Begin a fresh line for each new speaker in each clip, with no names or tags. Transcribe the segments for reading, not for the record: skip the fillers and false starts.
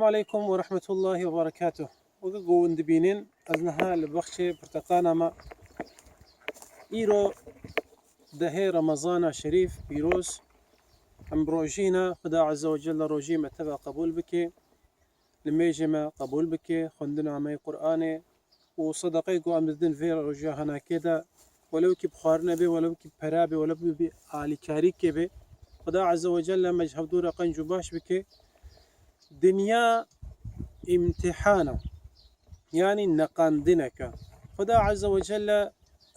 السلام عليكم ورحمة الله وبركاته. وقو اندبينين أزنها لبخشي برتقانا ما إيرو دهي رمضان شريف بيروس أم بروجينا خدا عز وجل روجي متبع قبول بك لميجما قبول بك خندنا مي قرآني وصدقي قو أمدن في رجا هنا كده ولو كي بخارنا بي ولو كي بحرابي ولو بي آلي كاريك بي خدا عز وجل مجهب دورا قنجو باش بك دنيا امتحانا يعني نقاندنك خدا عز وجل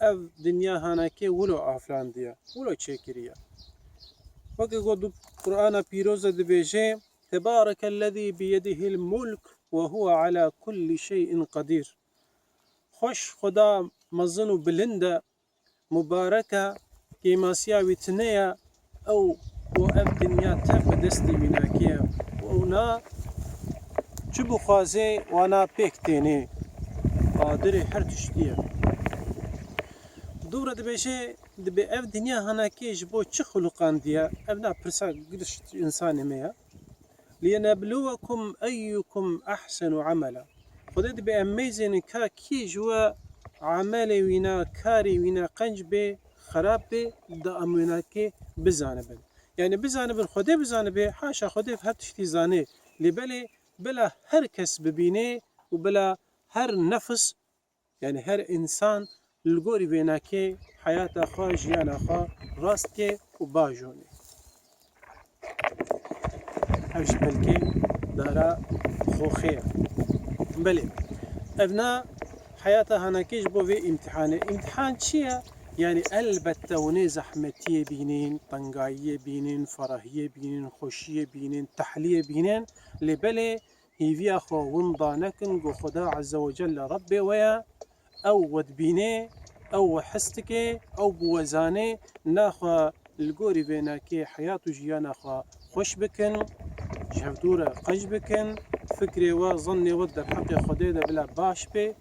اف دنيا هناكي ولو افلان ديا ولو تشكريا وقد قد قرآن بيروز دبيجي تبارك الذي بيده الملك وهو على كل شيء قدير. خوش خدا مزنو بلندا مباركة كيما سياوي تنيا او اف دنيا تف دستي مناكيا ونا چبو خوازي وانا بيكتيني قادر هر تشتيه دورة دبيشي دبي اف دنيا هناكي جبو چه خلقان ديا ابنا برسا قدش انسان ميا لينبلوكم ايكم احسن عملا خدا دبي اميزين كا كي جوا عملي وينا كاري وينا قنج بي خراب بي دا اموناكي بزانبن يعني بزانبن خدا بزانبه حاشا خدا هر تشتي زاني لبلي بلا هر كس ببيني وبلا هر نفس يعني هر انسان الگوری بیناکه حیات خواه جیان خواه راست که و باجونه اوش بلکه دارا خوخیه بله ابنا حیات هناکیش بو في امتحان چیه؟ يعني البته وني زحمتية بينين طنقاية بينين فرحية بينين خوشية بينين تحلية بينين لبلي هيفيا خو ونضانكن قو خدا عز وجل ربي ويا او ودبيني او حستكي او بوزاني ناخوا القوري بيناكي حياة جيانا خوا خوش بكن جهودورة قنج بكن فكري وظني ودر حقي خديدة بلا باش بي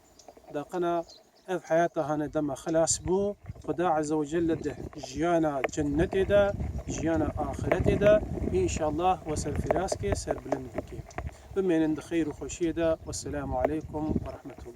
داقنا اف حياتها هانا دم خلاص بو خدا عز وجل ده جيانا جنتي ده جيانا آخرتي ده إن شاء الله وسر فراسكي سر بلند بكي بمين خير وخوشي ده والسلام عليكم ورحمة الله.